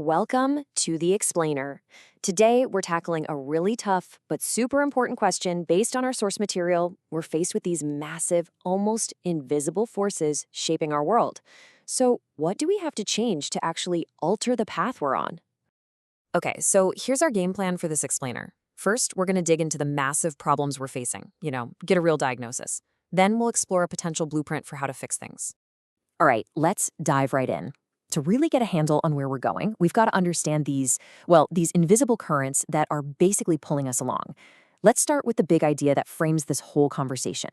Welcome to The Explainer. Today, we're tackling a really tough but super important question based on our source material. We're faced with these massive, almost invisible forces shaping our world. So, what do we have to change to actually alter the path we're on? Okay, so here's our game plan for this explainer. First, we're going to dig into the massive problems we're facing, get a real diagnosis. Then we'll explore a potential blueprint for how to fix things. All right, let's dive right in. To really get a handle on where we're going, we've got to understand these invisible currents that are basically pulling us along. Let's start with the big idea that frames this whole conversation.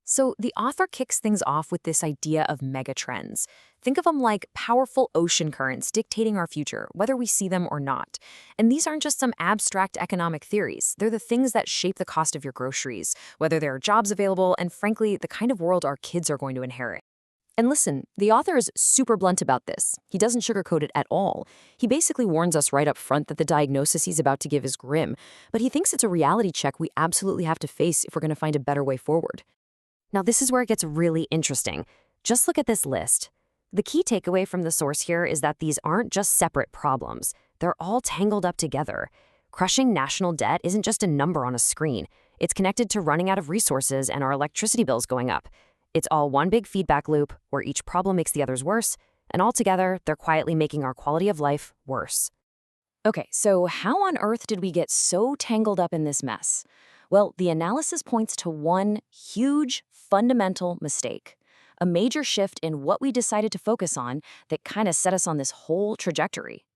So the author kicks things off with this idea of megatrends. Think of them like powerful ocean currents dictating our future, whether we see them or not. And these aren't just some abstract economic theories. They're the things that shape the cost of your groceries, whether there are jobs available, and frankly, the kind of world our kids are going to inherit. And listen, the author is super blunt about this. He doesn't sugarcoat it at all. He basically warns us right up front that the diagnosis he's about to give is grim, but he thinks it's a reality check we absolutely have to face if we're going to find a better way forward. Now, this is where it gets really interesting. Just look at this list. The key takeaway from the source here is that these aren't just separate problems. They're all tangled up together. Crushing national debt isn't just a number on a screen. It's connected to running out of resources and our electricity bills going up. It's all one big feedback loop where each problem makes the others worse, and altogether, they're quietly making our quality of life worse. Okay, so how on earth did we get so tangled up in this mess? Well, the analysis points to one huge, fundamental mistake, a major shift in what we decided to focus on that kind of set us on this whole trajectory.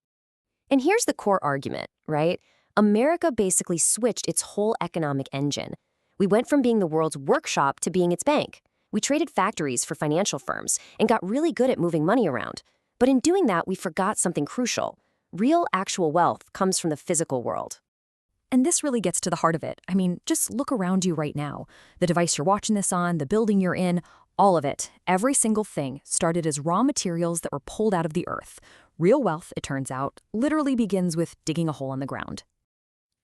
And here's the core argument, right? America basically switched its whole economic engine. We went from being the world's workshop to being its bank. We traded factories for financial firms and got really good at moving money around. But in doing that, we forgot something crucial. Real, actual wealth comes from the physical world. And this really gets to the heart of it. I mean, just look around you right now. The device you're watching this on, the building you're in, all of it, every single thing started as raw materials that were pulled out of the earth. Real wealth, it turns out, literally begins with digging a hole in the ground.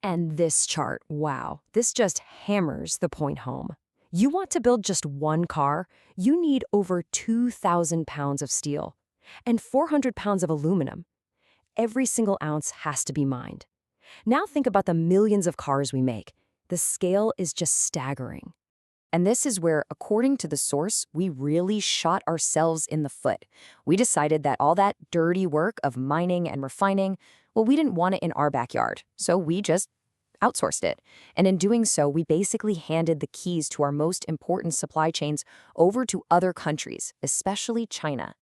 And this chart, wow, this just hammers the point home. You want to build just one car, you need over 2,000 pounds of steel and 400 pounds of aluminum. Every single ounce has to be mined. Now think about the millions of cars we make. The scale is just staggering. And this is where, according to the source, we really shot ourselves in the foot. We decided that all that dirty work of mining and refining, well, we didn't want it in our backyard, so we just outsourced it. And in doing so, we basically handed the keys to our most important supply chains over to other countries, especially China.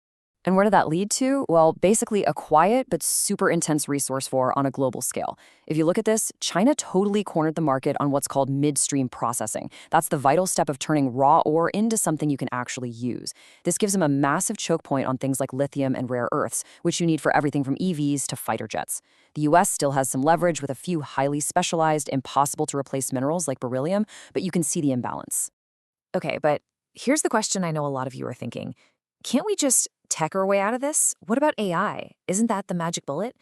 And where did that lead to? Well, basically a quiet but super intense resource war on a global scale. If you look at this, China totally cornered the market on what's called midstream processing. That's the vital step of turning raw ore into something you can actually use. This gives them a massive choke point on things like lithium and rare earths, which you need for everything from EVs to fighter jets. The US still has some leverage with a few highly specialized, impossible to replace minerals like beryllium, but you can see the imbalance. Okay, but here's the question I know a lot of you are thinking. Can't we just tech our way out of this? What about AI? Isn't that the magic bullet?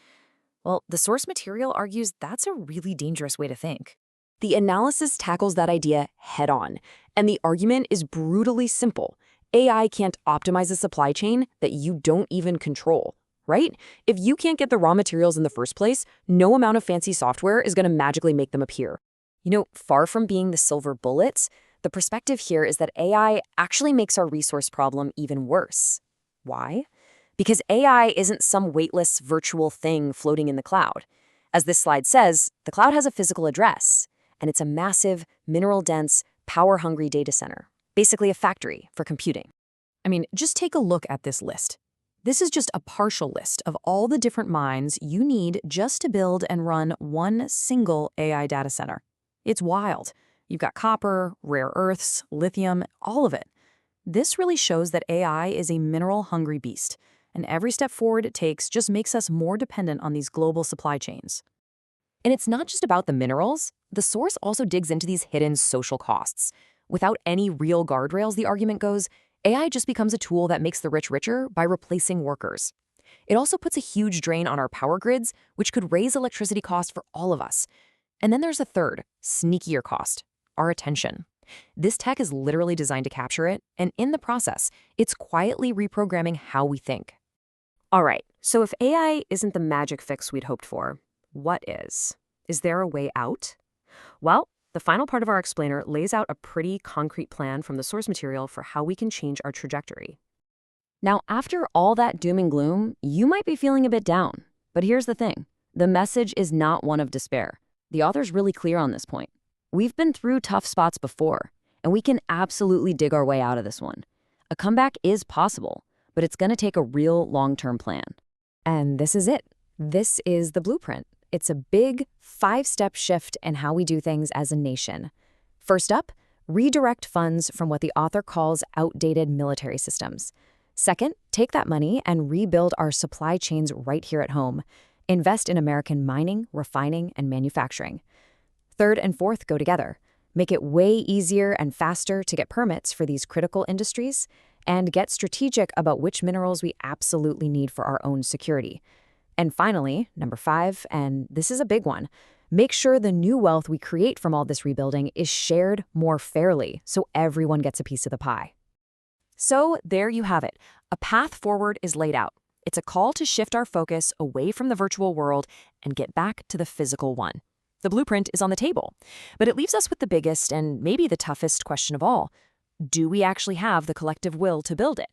Well, the source material argues that's a really dangerous way to think. The analysis tackles that idea head on, and the argument is brutally simple. AI can't optimize a supply chain that you don't even control, right? If you can't get the raw materials in the first place, no amount of fancy software is going to magically make them appear. Far from being the silver bullets, the perspective here is that AI actually makes our resource problem even worse. Why? Because AI isn't some weightless virtual thing floating in the cloud. As this slide says, the cloud has a physical address, and it's a massive, mineral-dense, power-hungry data center, basically a factory for computing. I mean, just take a look at this list. This is just a partial list of all the different mines you need just to build and run one single AI data center. It's wild. You've got copper, rare earths, lithium, all of it. This really shows that AI is a mineral-hungry beast, and every step forward it takes just makes us more dependent on these global supply chains. And it's not just about the minerals. The source also digs into these hidden social costs. Without any real guardrails, the argument goes, AI just becomes a tool that makes the rich richer by replacing workers. It also puts a huge drain on our power grids, which could raise electricity costs for all of us. And then there's a third, sneakier cost. Our attention. This tech is literally designed to capture it, and in the process, it's quietly reprogramming how we think. All right, So if AI isn't the magic fix we'd hoped for, what is? Is there a way out? Well, the final part of our explainer lays out a pretty concrete plan from the source material for how we can change our trajectory. Now, after all that doom and gloom, you might be feeling a bit down. But here's the thing. The message is not one of despair. The author's really clear on this point. We've been through tough spots before, and we can absolutely dig our way out of this one. A comeback is possible, but it's going to take a real long-term plan. And this is it. This is the blueprint. It's a big 5-step shift in how we do things as a nation. First up, redirect funds from what the author calls outdated military systems. Second, take that money and rebuild our supply chains right here at home. Invest in American mining, refining, and manufacturing. Third and fourth go together. Make it way easier and faster to get permits for these critical industries, and get strategic about which minerals we absolutely need for our own security. And finally, number 5, and this is a big one, make sure the new wealth we create from all this rebuilding is shared more fairly so everyone gets a piece of the pie. So there you have it. A path forward is laid out. It's a call to shift our focus away from the virtual world and get back to the physical one. The blueprint is on the table, but it leaves us with the biggest and maybe the toughest question of all. Do we actually have the collective will to build it?